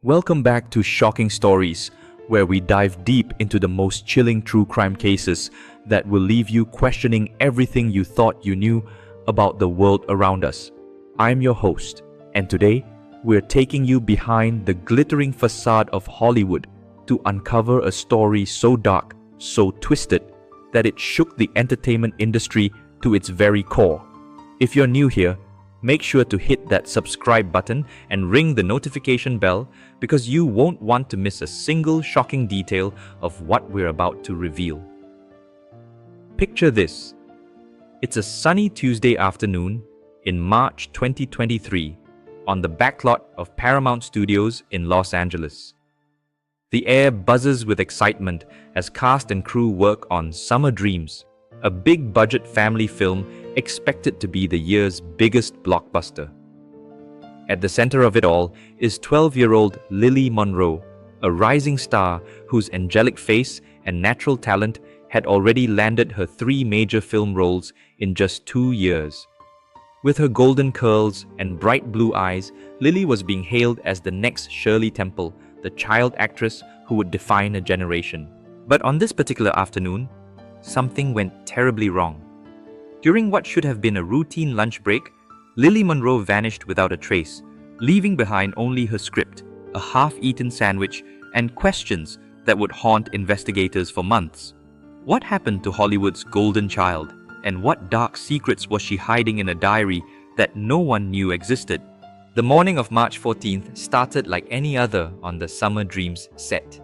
Welcome back to Shocking Stories, where we dive deep into the most chilling true crime cases that will leave you questioning everything you thought you knew about the world around us. I'm your host, and today we're taking you behind the glittering facade of Hollywood to uncover a story so dark, so twisted, that it shook the entertainment industry to its very core. If you're new here, make sure to hit that subscribe button and ring the notification bell because you won't want to miss a single shocking detail of what we're about to reveal. Picture this. It's a sunny Tuesday afternoon in March 2023 on the backlot of Paramount Studios in Los Angeles. The air buzzes with excitement as cast and crew work on Summer Dreams, a big-budget family film expected to be the year's biggest blockbuster. At the center of it all is 12-year-old Lily Monroe, a rising star whose angelic face and natural talent had already landed her 3 major film roles in just 2 years. With her golden curls and bright blue eyes, Lily was being hailed as the next Shirley Temple, the child actress who would define a generation. But on this particular afternoon, something went terribly wrong. During what should have been a routine lunch break, Lily Monroe vanished without a trace, leaving behind only her script, a half-eaten sandwich, and questions that would haunt investigators for months. What happened to Hollywood's golden child, and what dark secrets was she hiding in a diary that no one knew existed? The morning of March 14th started like any other on the Summer Dreams set.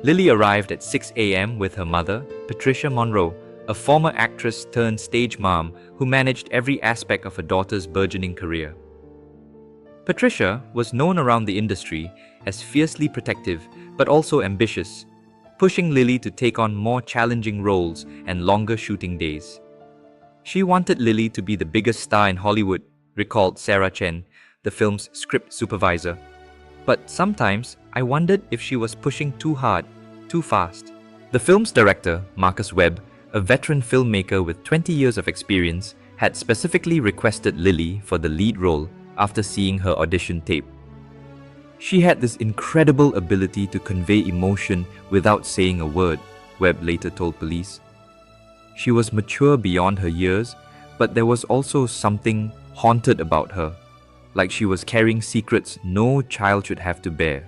Lily arrived at 6 a.m. with her mother, Patricia Monroe, a former actress turned stage mom who managed every aspect of her daughter's burgeoning career. Patricia was known around the industry as fiercely protective but also ambitious, pushing Lily to take on more challenging roles and longer shooting days. She wanted Lily to be the biggest star in Hollywood, recalled Sarah Chen, the film's script supervisor. But sometimes I wondered if she was pushing too hard, too fast. The film's director, Marcus Webb, a veteran filmmaker with 20 years of experience, had specifically requested Lily for the lead role after seeing her audition tape. She had this incredible ability to convey emotion without saying a word, Webb later told police. She was mature beyond her years, but there was also something haunted about her, like she was carrying secrets no child should have to bear.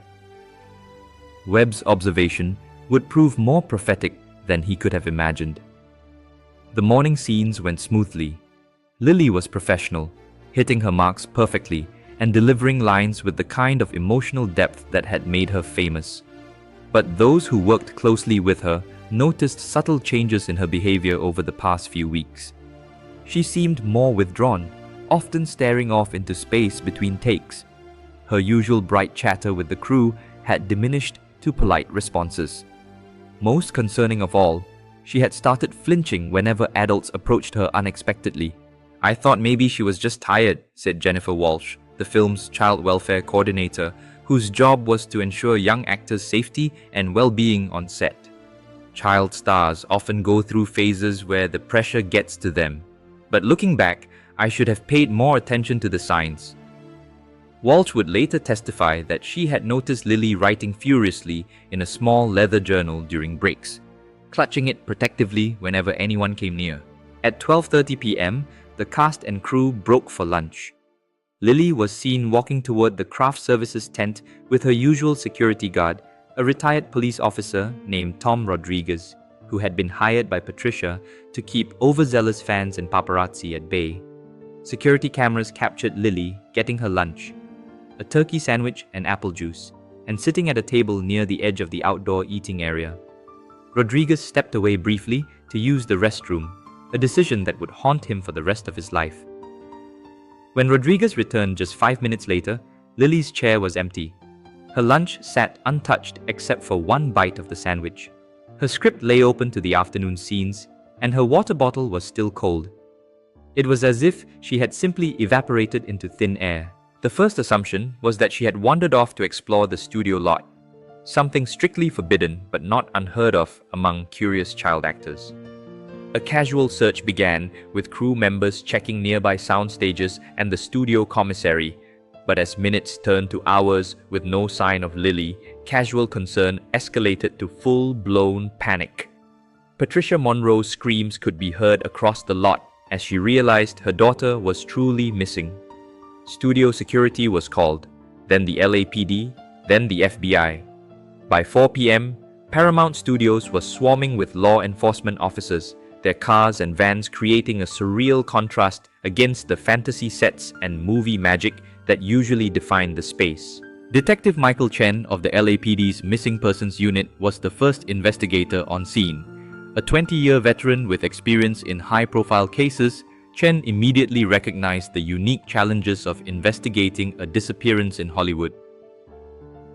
Webb's observation would prove more prophetic than he could have imagined. The morning scenes went smoothly. Lily was professional, hitting her marks perfectly and delivering lines with the kind of emotional depth that had made her famous. But those who worked closely with her noticed subtle changes in her behavior over the past few weeks. She seemed more withdrawn, often staring off into space between takes. Her usual bright chatter with the crew had diminished to polite responses. Most concerning of all, she had started flinching whenever adults approached her unexpectedly. "I thought maybe she was just tired," said Jennifer Walsh, the film's child welfare coordinator, whose job was to ensure young actors' safety and well-being on set. Child stars often go through phases where the pressure gets to them. But looking back, I should have paid more attention to the signs. Walsh would later testify that she had noticed Lily writing furiously in a small leather journal during breaks, clutching it protectively whenever anyone came near. At 12:30 p.m., the cast and crew broke for lunch. Lily was seen walking toward the craft services tent with her usual security guard, a retired police officer named Tom Rodriguez, who had been hired by Patricia to keep overzealous fans and paparazzi at bay. Security cameras captured Lily getting her lunch, a turkey sandwich and apple juice, and sitting at a table near the edge of the outdoor eating area. Rodriguez stepped away briefly to use the restroom, a decision that would haunt him for the rest of his life. When Rodriguez returned just 5 minutes later, Lily's chair was empty. Her lunch sat untouched except for one bite of the sandwich. Her script lay open to the afternoon scenes, and her water bottle was still cold. It was as if she had simply evaporated into thin air. The first assumption was that she had wandered off to explore the studio lot, something strictly forbidden but not unheard of among curious child actors. A casual search began, with crew members checking nearby sound stages and the studio commissary, But as minutes turned to hours with no sign of Lily, casual concern escalated to full-blown panic. Patricia Monroe's screams could be heard across the lot as she realized her daughter was truly missing. Studio security was called, then the LAPD, then the FBI. By 4 p.m., Paramount Studios was swarming with law enforcement officers, their cars and vans creating a surreal contrast against the fantasy sets and movie magic that usually define the space. Detective Michael Chen of the LAPD's Missing Persons Unit was the first investigator on scene. A 20-year veteran with experience in high-profile cases, Chen immediately recognized the unique challenges of investigating a disappearance in Hollywood.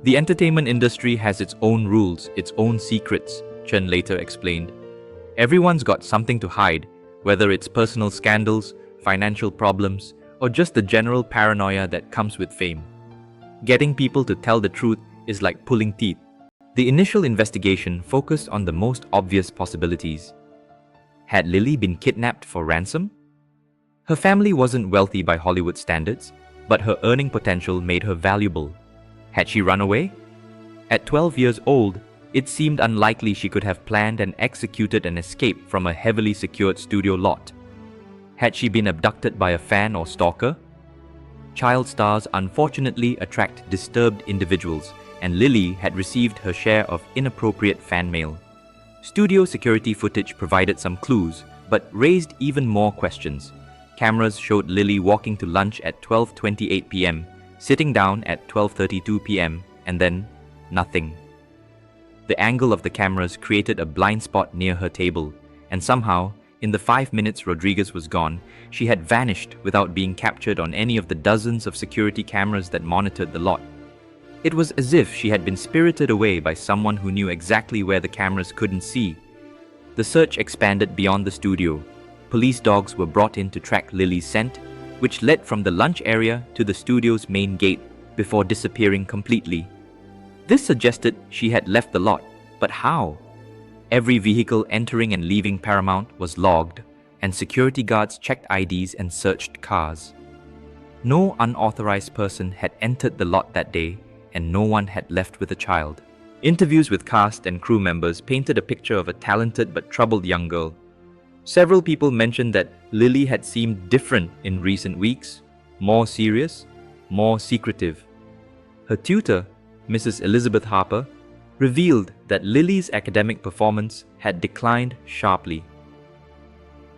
The entertainment industry has its own rules, its own secrets, Chen later explained. Everyone's got something to hide, whether it's personal scandals, financial problems, or just the general paranoia that comes with fame. Getting people to tell the truth is like pulling teeth. The initial investigation focused on the most obvious possibilities. Had Lily been kidnapped for ransom? Her family wasn't wealthy by Hollywood standards, but her earning potential made her valuable. Had she run away? At 12 years old, it seemed unlikely she could have planned and executed an escape from a heavily secured studio lot. Had she been abducted by a fan or stalker? Child stars unfortunately attract disturbed individuals, and Lily had received her share of inappropriate fan mail. Studio security footage provided some clues, but raised even more questions. Cameras showed Lily walking to lunch at 12:28 p.m., sitting down at 12:32 p.m., and then nothing. The angle of the cameras created a blind spot near her table, and somehow, in the 5 minutes Rodriguez was gone, she had vanished without being captured on any of the dozens of security cameras that monitored the lot. It was as if she had been spirited away by someone who knew exactly where the cameras couldn't see. The search expanded beyond the studio. Police dogs were brought in to track Lily's scent, which led from the lunch area to the studio's main gate before disappearing completely. This suggested she had left the lot, but how? Every vehicle entering and leaving Paramount was logged, and security guards checked IDs and searched cars. No unauthorized person had entered the lot that day, and no one had left with a child. Interviews with cast and crew members painted a picture of a talented but troubled young girl. Several people mentioned that Lily had seemed different in recent weeks, more serious, more secretive. Her tutor, Mrs. Elizabeth Harper, revealed that Lily's academic performance had declined sharply.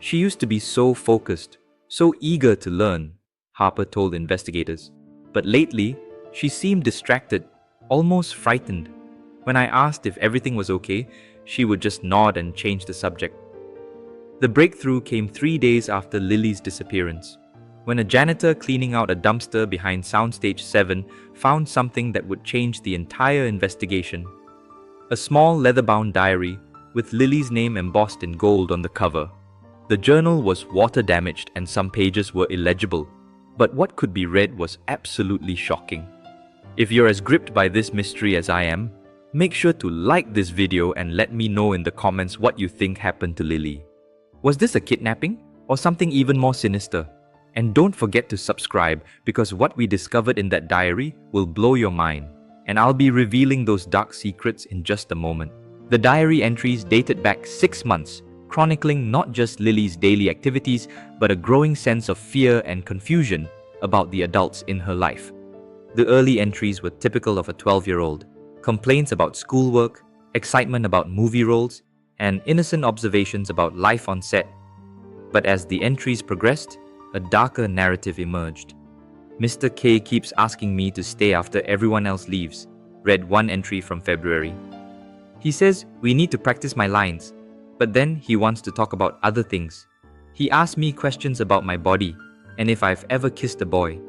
She used to be so focused, so eager to learn, Harper told investigators. But lately, she seemed distracted, almost frightened. When I asked if everything was okay, she would just nod and change the subject. The breakthrough came 3 days after Lily's disappearance, when a janitor cleaning out a dumpster behind Soundstage 7 found something that would change the entire investigation. A small leather-bound diary with Lily's name embossed in gold on the cover. The journal was water-damaged and some pages were illegible, but what could be read was absolutely shocking. If you're as gripped by this mystery as I am, make sure to like this video and let me know in the comments what you think happened to Lily. Was this a kidnapping or something even more sinister? And don't forget to subscribe because what we discovered in that diary will blow your mind, and I'll be revealing those dark secrets in just a moment. The diary entries dated back 6 months, chronicling not just Lily's daily activities but a growing sense of fear and confusion about the adults in her life. The early entries were typical of a 12-year-old. Complaints about schoolwork, excitement about movie roles, and innocent observations about life on set. But as the entries progressed, a darker narrative emerged. Mr. K keeps asking me to stay after everyone else leaves, read one entry from February. He says we need to practice my lines, but then he wants to talk about other things. He asks me questions about my body and if I've ever kissed a boy.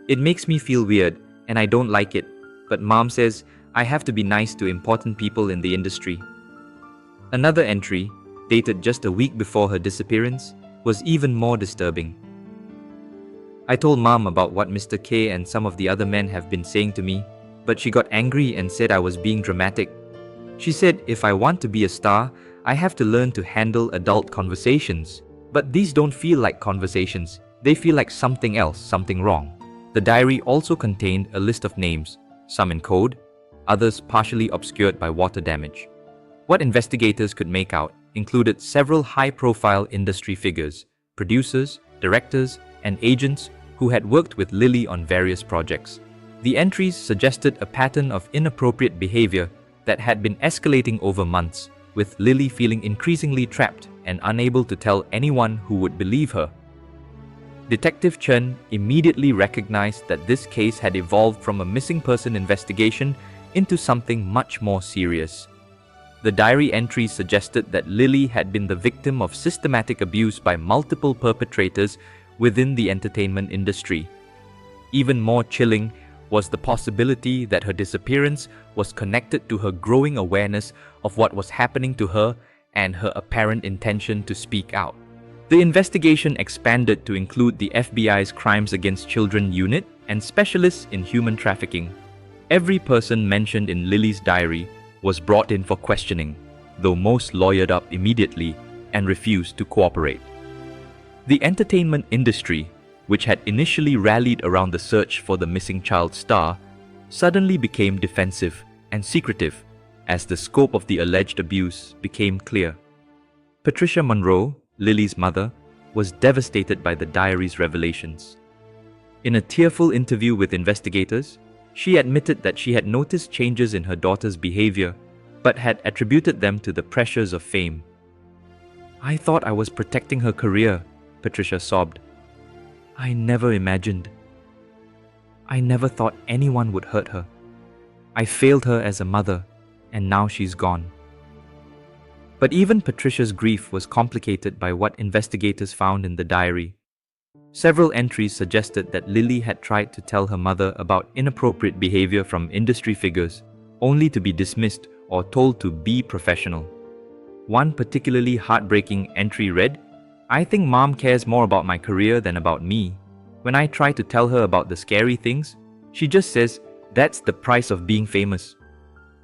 It makes me feel weird and I don't like it, but Mom says I have to be nice to important people in the industry. Another entry, dated just a week before her disappearance, was even more disturbing. I told Mom about what Mr. K and some of the other men have been saying to me, but she got angry and said I was being dramatic. She said if I want to be a star, I have to learn to handle adult conversations. But these don't feel like conversations, they feel like something else, something wrong. The diary also contained a list of names, some in code, others partially obscured by water damage. What investigators could make out included several high-profile industry figures, producers, directors, and agents who had worked with Lily on various projects. The entries suggested a pattern of inappropriate behavior that had been escalating over months, with Lily feeling increasingly trapped and unable to tell anyone who would believe her. Detective Chen immediately recognized that this case had evolved from a missing person investigation into something much more serious. The diary entries suggested that Lily had been the victim of systematic abuse by multiple perpetrators within the entertainment industry. Even more chilling was the possibility that her disappearance was connected to her growing awareness of what was happening to her and her apparent intention to speak out. The investigation expanded to include the FBI's Crimes Against Children unit and specialists in human trafficking. Every person mentioned in Lily's diary was brought in for questioning, though most lawyered up immediately and refused to cooperate. The entertainment industry, which had initially rallied around the search for the missing child star, suddenly became defensive and secretive as the scope of the alleged abuse became clear. Patricia Monroe, Lily's mother, was devastated by the diary's revelations. In a tearful interview with investigators, she admitted that she had noticed changes in her daughter's behavior, but had attributed them to the pressures of fame. "I thought I was protecting her career," Patricia sobbed. "I never imagined. I never thought anyone would hurt her. I failed her as a mother, and now she's gone." But even Patricia's grief was complicated by what investigators found in the diary. Several entries suggested that Lily had tried to tell her mother about inappropriate behavior from industry figures, only to be dismissed or told to be professional. One particularly heartbreaking entry read, "I think Mom cares more about my career than about me. When I try to tell her about the scary things, she just says, 'That's the price of being famous.'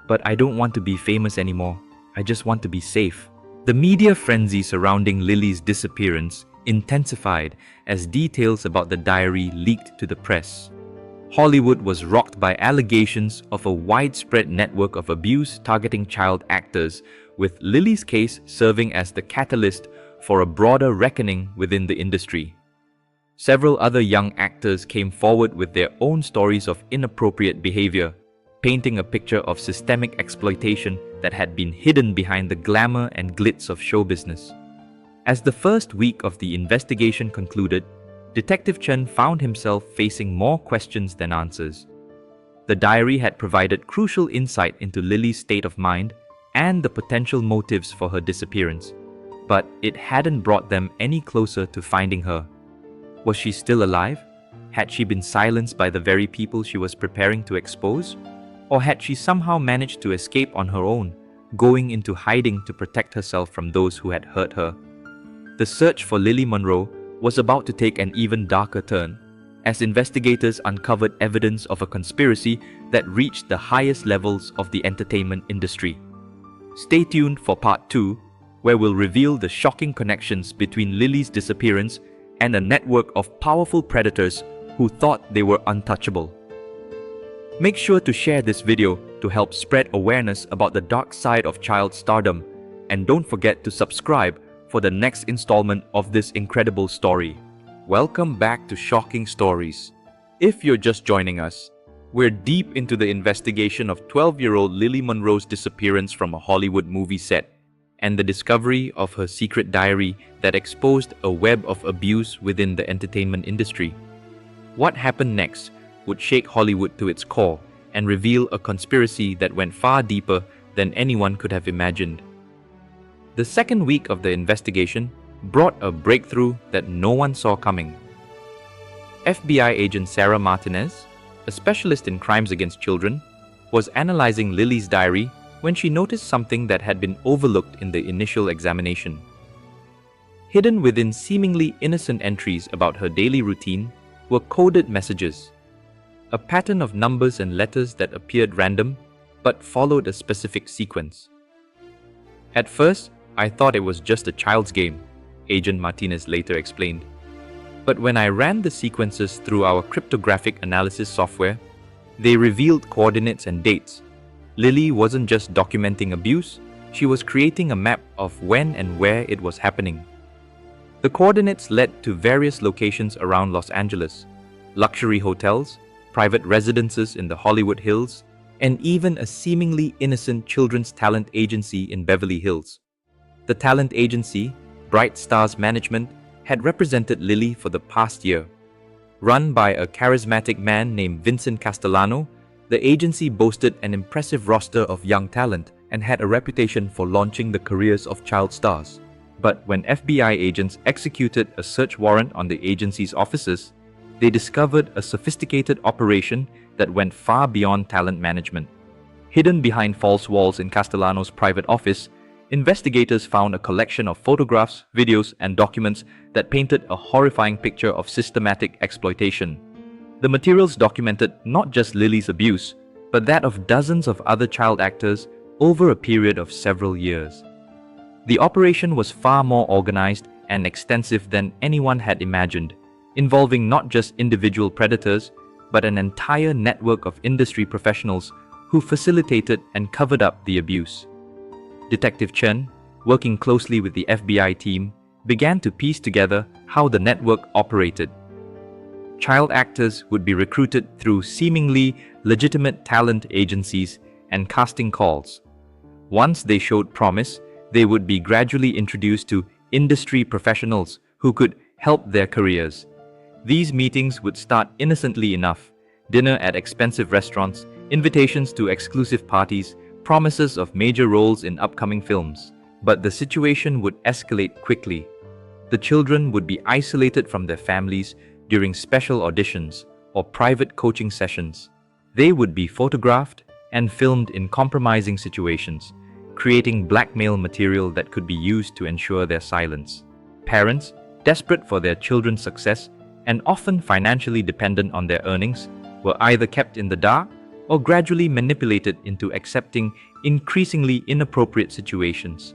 But I don't want to be famous anymore. I just want to be safe." The media frenzy surrounding Lily's disappearance intensified as details about the diary leaked to the press. Hollywood was rocked by allegations of a widespread network of abuse targeting child actors, with Lily's case serving as the catalyst for a broader reckoning within the industry. Several other young actors came forward with their own stories of inappropriate behavior, painting a picture of systemic exploitation that had been hidden behind the glamour and glitz of show business. As the first week of the investigation concluded, Detective Chen found himself facing more questions than answers. The diary had provided crucial insight into Lily's state of mind and the potential motives for her disappearance, but it hadn't brought them any closer to finding her. Was she still alive? Had she been silenced by the very people she was preparing to expose? Or had she somehow managed to escape on her own, going into hiding to protect herself from those who had hurt her? The search for Lily Monroe was about to take an even darker turn, as investigators uncovered evidence of a conspiracy that reached the highest levels of the entertainment industry. Stay tuned for part 2, where we'll reveal the shocking connections between Lily's disappearance and a network of powerful predators who thought they were untouchable. Make sure to share this video to help spread awareness about the dark side of child stardom, and don't forget to subscribe for the next installment of this incredible story. Welcome back to Shocking Stories. If you're just joining us, we're deep into the investigation of 12-year-old Lily Monroe's disappearance from a Hollywood movie set and the discovery of her secret diary that exposed a web of abuse within the entertainment industry. What happened next would shake Hollywood to its core and reveal a conspiracy that went far deeper than anyone could have imagined. The second week of the investigation brought a breakthrough that no one saw coming. FBI agent Sarah Martinez, a specialist in crimes against children, was analyzing Lily's diary when she noticed something that had been overlooked in the initial examination. Hidden within seemingly innocent entries about her daily routine were coded messages, a pattern of numbers and letters that appeared random but followed a specific sequence. At first, I thought it was just a child's game, Agent Martinez later explained. But when I ran the sequences through our cryptographic analysis software, they revealed coordinates and dates. Lily wasn't just documenting abuse, she was creating a map of when and where it was happening. The coordinates led to various locations around Los Angeles, luxury hotels, private residences in the Hollywood Hills, and even a seemingly innocent children's talent agency in Beverly Hills. The talent agency, Bright Stars Management, had represented Lily for the past year. Run by a charismatic man named Vincent Castellano, the agency boasted an impressive roster of young talent and had a reputation for launching the careers of child stars. But when FBI agents executed a search warrant on the agency's offices, they discovered a sophisticated operation that went far beyond talent management. Hidden behind false walls in Castellano's private office, investigators found a collection of photographs, videos, and documents that painted a horrifying picture of systematic exploitation. The materials documented not just Lily's abuse, but that of dozens of other child actors over a period of several years. The operation was far more organized and extensive than anyone had imagined, involving not just individual predators, but an entire network of industry professionals who facilitated and covered up the abuse. Detective Chen, working closely with the FBI team, began to piece together how the network operated. Child actors would be recruited through seemingly legitimate talent agencies and casting calls. Once they showed promise, they would be gradually introduced to industry professionals who could help their careers. These meetings would start innocently enough: dinner at expensive restaurants, invitations to exclusive parties, promises of major roles in upcoming films. But the situation would escalate quickly. The children would be isolated from their families during special auditions or private coaching sessions. They would be photographed and filmed in compromising situations, creating blackmail material that could be used to ensure their silence. Parents, desperate for their children's success and often financially dependent on their earnings, were either kept in the dark or gradually manipulated into accepting increasingly inappropriate situations.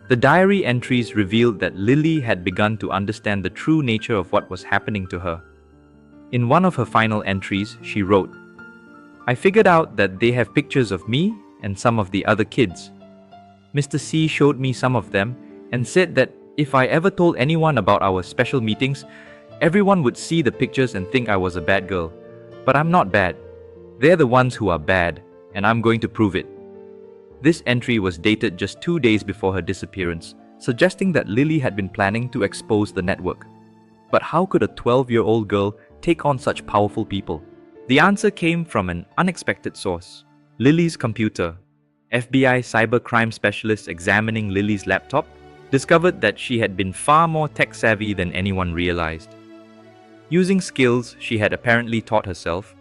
The diary entries revealed that Lily had begun to understand the true nature of what was happening to her. In one of her final entries, she wrote, "I figured out that they have pictures of me and some of the other kids. Mr. C showed me some of them and said that if I ever told anyone about our special meetings, everyone would see the pictures and think I was a bad girl. But I'm not bad. They're the ones who are bad, and I'm going to prove it." This entry was dated just 2 days before her disappearance, suggesting that Lily had been planning to expose the network. But how could a 12-year-old girl take on such powerful people? The answer came from an unexpected source: Lily's computer. FBI cybercrime specialists examining Lily's laptop discovered that she had been far more tech-savvy than anyone realized. Using skills she had apparently taught herself,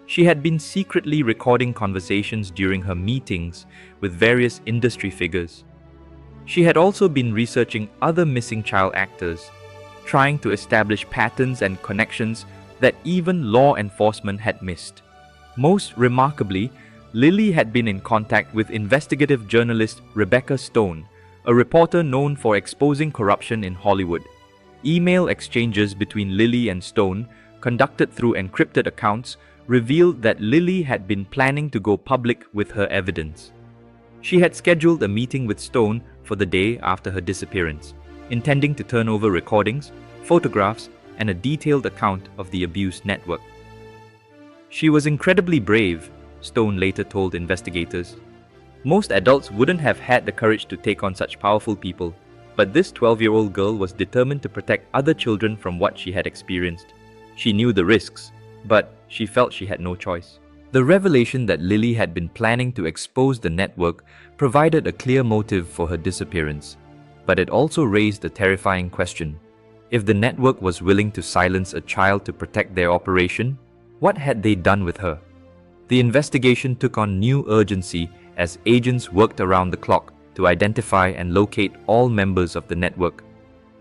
she had been secretly recording conversations during her meetings with various industry figures. She had also been researching other missing child actors, trying to establish patterns and connections that even law enforcement had missed. Most remarkably, Lily had been in contact with investigative journalist Rebecca Stone, a reporter known for exposing corruption in Hollywood. Email exchanges between Lily and Stone, conducted through encrypted accounts, revealed that Lily had been planning to go public with her evidence. She had scheduled a meeting with Stone for the day after her disappearance, intending to turn over recordings, photographs, and a detailed account of the abuse network. She was incredibly brave, Stone later told investigators. Most adults wouldn't have had the courage to take on such powerful people, but this 12-year-old girl was determined to protect other children from what she had experienced. She knew the risks, but she felt she had no choice. The revelation that Lily had been planning to expose the network provided a clear motive for her disappearance, but it also raised a terrifying question. If the network was willing to silence a child to protect their operation, what had they done with her? The investigation took on new urgency as agents worked around the clock to identify and locate all members of the network.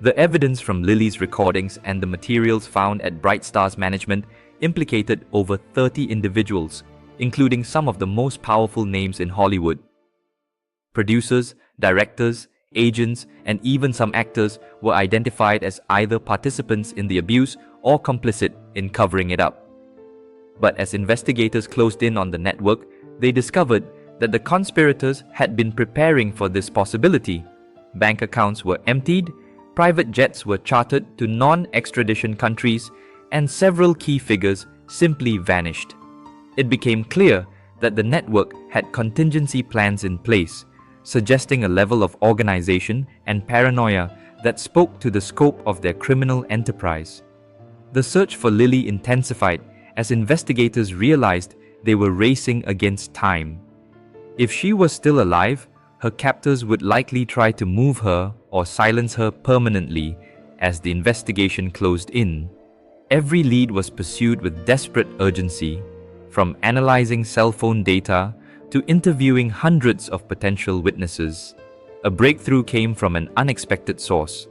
The evidence from Lily's recordings and the materials found at Bright Stars Management implicated over 30 individuals, including some of the most powerful names in Hollywood. Producers, directors, agents, and even some actors were identified as either participants in the abuse or complicit in covering it up. But as investigators closed in on the network, they discovered that the conspirators had been preparing for this possibility. Bank accounts were emptied, private jets were chartered to non-extradition countries, and several key figures simply vanished. It became clear that the network had contingency plans in place, suggesting a level of organization and paranoia that spoke to the scope of their criminal enterprise. The search for Lily intensified as investigators realized they were racing against time. If she was still alive, her captors would likely try to move her or silence her permanently as the investigation closed in. Every lead was pursued with desperate urgency, from analyzing cell phone data to interviewing hundreds of potential witnesses. A breakthrough came from an unexpected source: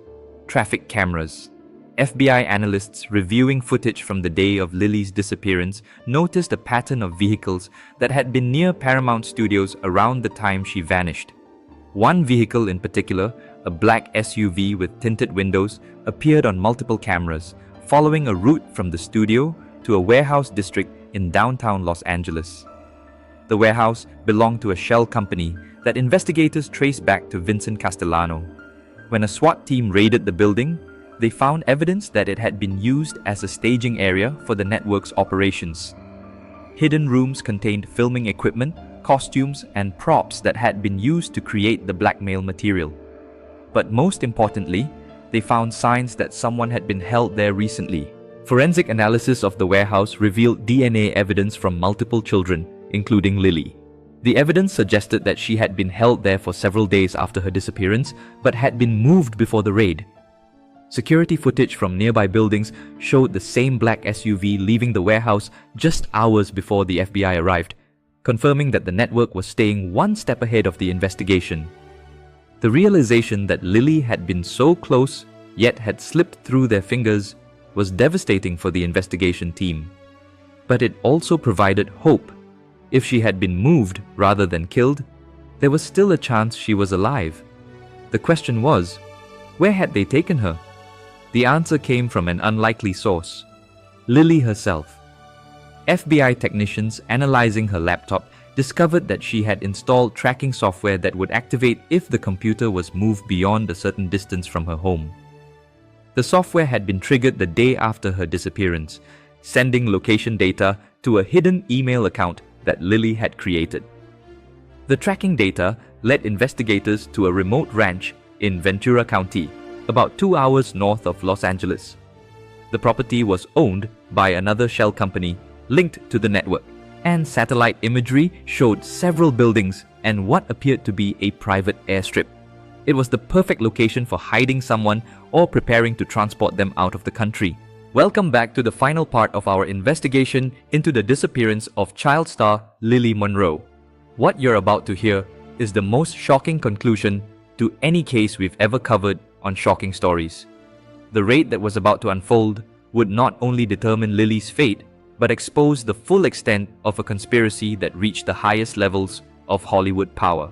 traffic cameras. FBI analysts reviewing footage from the day of Lily's disappearance noticed a pattern of vehicles that had been near Paramount Studios around the time she vanished. One vehicle in particular, a black SUV with tinted windows, appeared on multiple cameras, following a route from the studio to a warehouse district in downtown Los Angeles. The warehouse belonged to a shell company that investigators traced back to Vincent Castellano. When a SWAT team raided the building, they found evidence that it had been used as a staging area for the network's operations. Hidden rooms contained filming equipment, costumes, and props that had been used to create the blackmail material. But most importantly, they found signs that someone had been held there recently. Forensic analysis of the warehouse revealed DNA evidence from multiple children, including Lily. The evidence suggested that she had been held there for several days after her disappearance, but had been moved before the raid. Security footage from nearby buildings showed the same black SUV leaving the warehouse just hours before the FBI arrived, confirming that the network was staying one step ahead of the investigation. The realization that Lily had been so close, yet had slipped through their fingers, was devastating for the investigation team. But it also provided hope. If she had been moved rather than killed, there was still a chance she was alive. The question was, where had they taken her? The answer came from an unlikely source: Lily herself. FBI technicians analyzing her laptop discovered that she had installed tracking software that would activate if the computer was moved beyond a certain distance from her home. The software had been triggered the day after her disappearance, sending location data to a hidden email account that Lily had created. The tracking data led investigators to a remote ranch in Ventura County, about 2 hours north of Los Angeles. The property was owned by another shell company linked to the network, and satellite imagery showed several buildings and what appeared to be a private airstrip. It was the perfect location for hiding someone or preparing to transport them out of the country. Welcome back to the final part of our investigation into the disappearance of child star Lily Monroe. What you're about to hear is the most shocking conclusion to any case we've ever covered on Shocking Stories. The raid that was about to unfold would not only determine Lily's fate, but expose the full extent of a conspiracy that reached the highest levels of Hollywood power.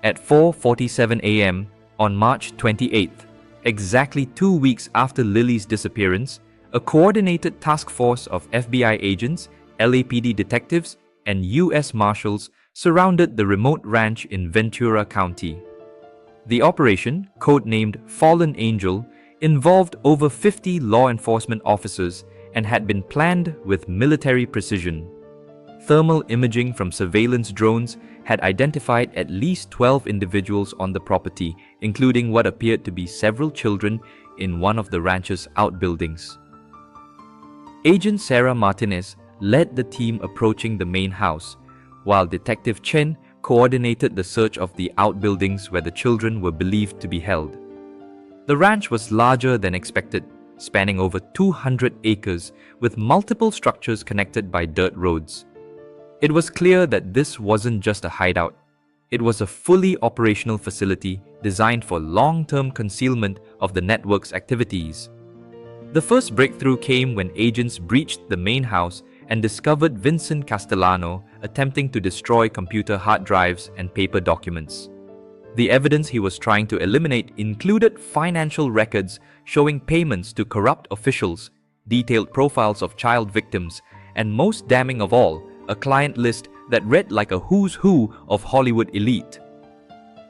At 4:47 a.m. on March 28th, exactly 2 weeks after Lily's disappearance, a coordinated task force of FBI agents, LAPD detectives, and U.S. Marshals surrounded the remote ranch in Ventura County. The operation, codenamed Fallen Angel, involved over 50 law enforcement officers and had been planned with military precision. Thermal imaging from surveillance drones had identified at least 12 individuals on the property, including what appeared to be several children in one of the ranch's outbuildings. Agent Sarah Martinez led the team approaching the main house, while Detective Chen coordinated the search of the outbuildings where the children were believed to be held. The ranch was larger than expected, spanning over 200 acres with multiple structures connected by dirt roads. It was clear that this wasn't just a hideout. It was a fully operational facility designed for long-term concealment of the network's activities. The first breakthrough came when agents breached the main house and discovered Vincent Castellano attempting to destroy computer hard drives and paper documents. The evidence he was trying to eliminate included financial records showing payments to corrupt officials, detailed profiles of child victims, and most damning of all, a client list that read like a who's who of Hollywood elite.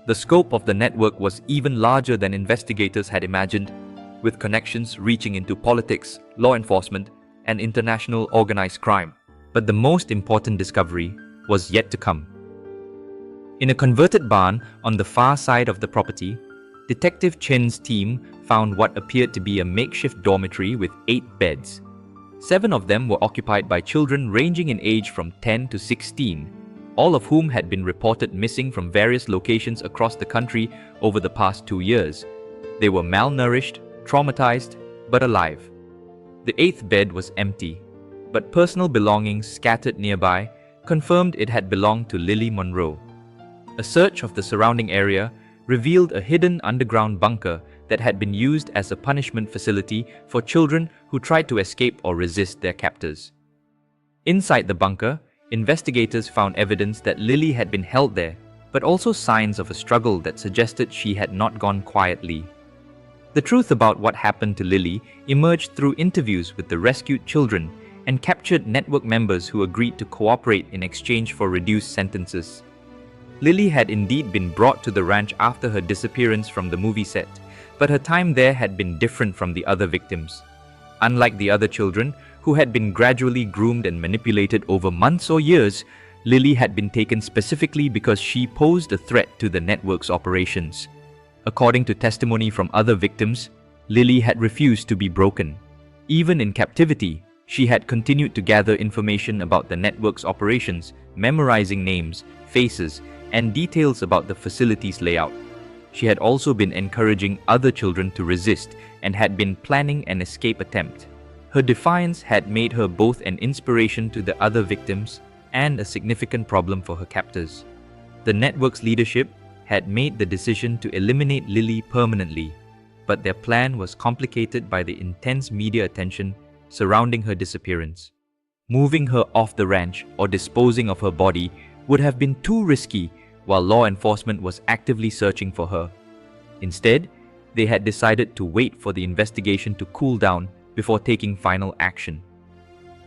The scope of the network was even larger than investigators had imagined, with connections reaching into politics, law enforcement, and international organized crime. But the most important discovery was yet to come. In a converted barn on the far side of the property, Detective Chen's team found what appeared to be a makeshift dormitory with 8 beds. 7 of them were occupied by children ranging in age from 10 to 16, all of whom had been reported missing from various locations across the country over the past 2 years. They were malnourished, traumatized, but alive. The 8th bed was empty, but personal belongings scattered nearby confirmed it had belonged to Lily Monroe. A search of the surrounding area revealed a hidden underground bunker that had been used as a punishment facility for children who tried to escape or resist their captors. Inside the bunker, investigators found evidence that Lily had been held there, but also signs of a struggle that suggested she had not gone quietly. The truth about what happened to Lily emerged through interviews with the rescued children and captured network members who agreed to cooperate in exchange for reduced sentences. Lily had indeed been brought to the ranch after her disappearance from the movie set, but her time there had been different from the other victims. Unlike the other children, who had been gradually groomed and manipulated over months or years, Lily had been taken specifically because she posed a threat to the network's operations. According to testimony from other victims, Lily had refused to be broken. Even in captivity, she had continued to gather information about the network's operations, memorizing names, faces, and details about the facility's layout. She had also been encouraging other children to resist and had been planning an escape attempt. Her defiance had made her both an inspiration to the other victims and a significant problem for her captors. The network's leadership had made the decision to eliminate Lily permanently, but their plan was complicated by the intense media attention surrounding her disappearance. Moving her off the ranch or disposing of her body would have been too risky while law enforcement was actively searching for her. Instead, they had decided to wait for the investigation to cool down before taking final action.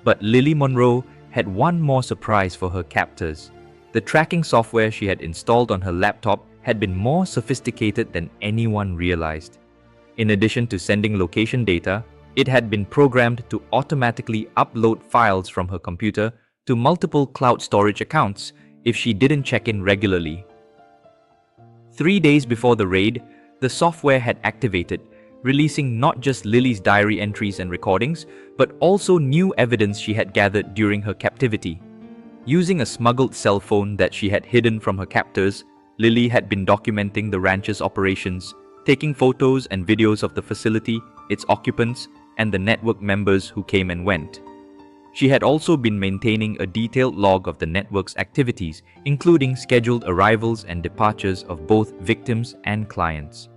But Lily Monroe had one more surprise for her captors. The tracking software she had installed on her laptop had been more sophisticated than anyone realized. In addition to sending location data, it had been programmed to automatically upload files from her computer to multiple cloud storage accounts if she didn't check in regularly. 3 days before the raid, the software had activated, releasing not just Lily's diary entries and recordings, but also new evidence she had gathered during her captivity. Using a smuggled cell phone that she had hidden from her captors, Lily had been documenting the ranch's operations, taking photos and videos of the facility, its occupants, and the network members who came and went. She had also been maintaining a detailed log of the network's activities, including scheduled arrivals and departures of both victims and clients.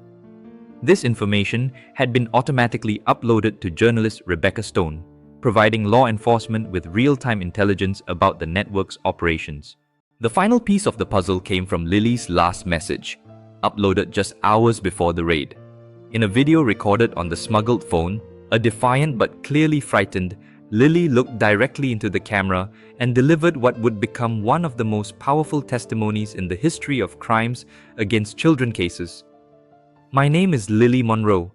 This information had been automatically uploaded to journalist Rebecca Stone, providing law enforcement with real-time intelligence about the network's operations. The final piece of the puzzle came from Lily's last message, uploaded just hours before the raid. In a video recorded on the smuggled phone, a defiant but clearly frightened Lily looked directly into the camera and delivered what would become one of the most powerful testimonies in the history of crimes against children cases. "My name is Lily Monroe,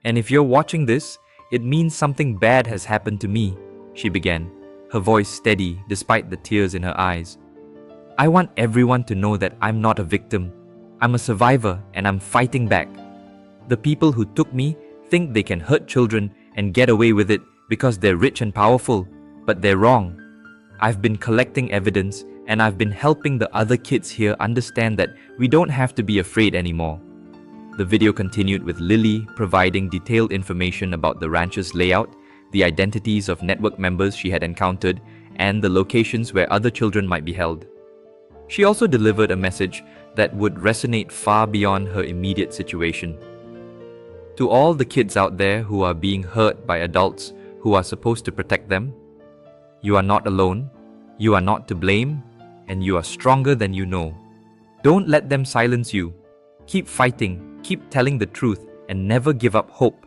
and if you're watching this, it means something bad has happened to me," she began, her voice steady despite the tears in her eyes. "I want everyone to know that I'm not a victim. I'm a survivor and I'm fighting back. The people who took me think they can hurt children and get away with it because they're rich and powerful, but they're wrong. I've been collecting evidence and I've been helping the other kids here understand that we don't have to be afraid anymore." The video continued with Lily providing detailed information about the ranch's layout, the identities of network members she had encountered, and the locations where other children might be held. She also delivered a message that would resonate far beyond her immediate situation. To all the kids out there who are being hurt by adults who are supposed to protect them, you are not alone, you are not to blame, and you are stronger than you know. Don't let them silence you. Keep fighting, keep telling the truth, and never give up hope.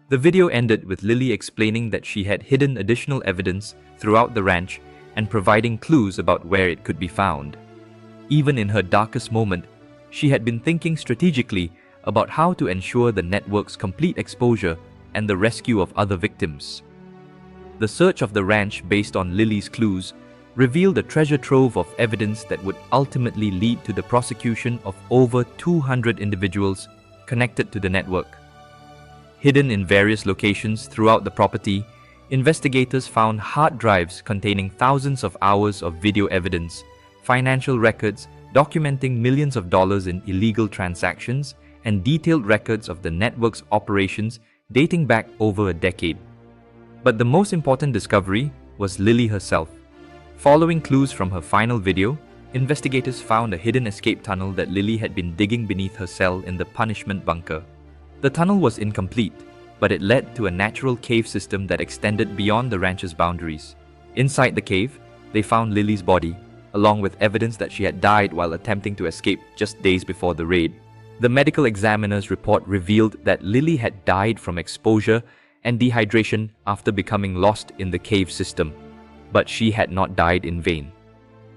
The video ended with Lily explaining that she had hidden additional evidence throughout the ranch and providing clues about where it could be found. Even in her darkest moment, she had been thinking strategically about how to ensure the network's complete exposure and the rescue of other victims. The search of the ranch based on Lily's clues revealed a treasure trove of evidence that would ultimately lead to the prosecution of over 200 individuals connected to the network. Hidden in various locations throughout the property, investigators found hard drives containing thousands of hours of video evidence, financial records documenting millions of dollars in illegal transactions, and detailed records of the network's operations dating back over a decade. But the most important discovery was Lily herself. Following clues from her final video, investigators found a hidden escape tunnel that Lily had been digging beneath her cell in the punishment bunker. The tunnel was incomplete, but it led to a natural cave system that extended beyond the ranch's boundaries. Inside the cave, they found Lily's body, along with evidence that she had died while attempting to escape just days before the raid. The medical examiner's report revealed that Lily had died from exposure and dehydration after becoming lost in the cave system, but she had not died in vain.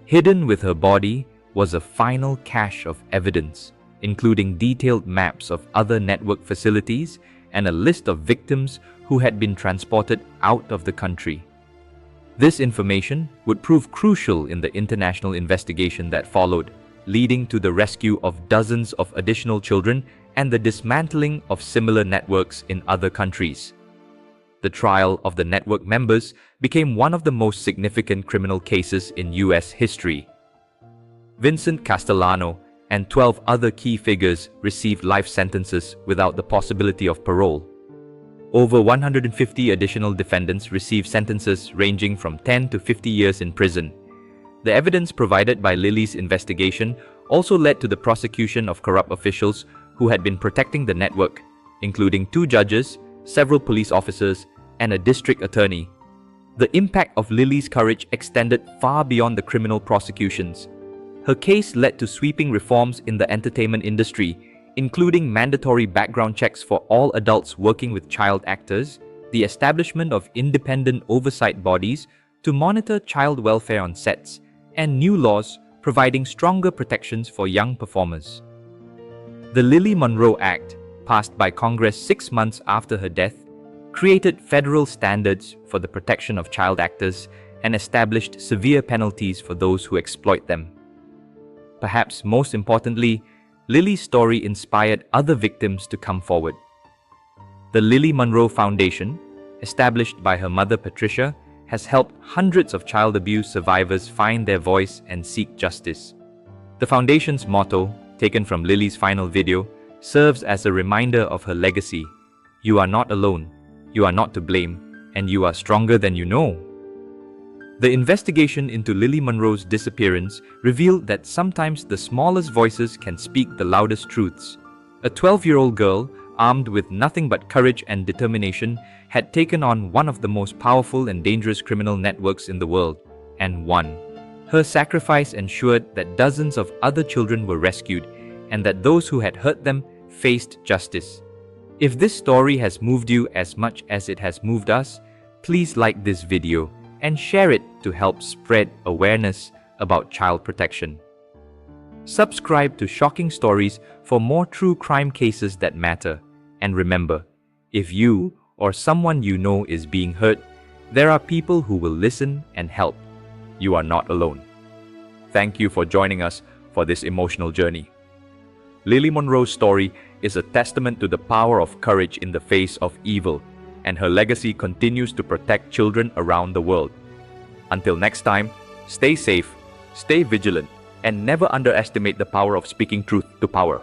Hidden with her body was a final cache of evidence, including detailed maps of other network facilities and a list of victims who had been transported out of the country. This information would prove crucial in the international investigation that followed, leading to the rescue of dozens of additional children and the dismantling of similar networks in other countries. The trial of the network members became one of the most significant criminal cases in US history. Vincent Castellano and 12 other key figures received life sentences without the possibility of parole. Over 150 additional defendants received sentences ranging from 10 to 50 years in prison. The evidence provided by Lily's investigation also led to the prosecution of corrupt officials who had been protecting the network, including 2 judges, several police officers, and a district attorney. The impact of Lily's courage extended far beyond the criminal prosecutions. Her case led to sweeping reforms in the entertainment industry, including mandatory background checks for all adults working with child actors, the establishment of independent oversight bodies to monitor child welfare on sets, and new laws providing stronger protections for young performers. The Lily Monroe Act, passed by Congress 6 months after her death, created federal standards for the protection of child actors and established severe penalties for those who exploit them. Perhaps most importantly, Lily's story inspired other victims to come forward. The Lily Monroe Foundation, established by her mother Patricia, has helped hundreds of child abuse survivors find their voice and seek justice. The foundation's motto, taken from Lily's final video, serves as a reminder of her legacy: "You are not alone, you are not to blame, and you are stronger than you know." The investigation into Lily Monroe's disappearance revealed that sometimes the smallest voices can speak the loudest truths. A 12-year-old girl, armed with nothing but courage and determination, had taken on one of the most powerful and dangerous criminal networks in the world, and won. Her sacrifice ensured that dozens of other children were rescued, and that those who had hurt them faced justice. If this story has moved you as much as it has moved us, please like this video and share it to help spread awareness about child protection. Subscribe to Shocking Stories for more true crime cases that matter. And remember, if you or someone you know is being hurt, there are people who will listen and help. You are not alone. Thank you for joining us for this emotional journey. Lily Monroe's story is a testament to the power of courage in the face of evil, and her legacy continues to protect children around the world. Until next time, stay safe, stay vigilant, and never underestimate the power of speaking truth to power.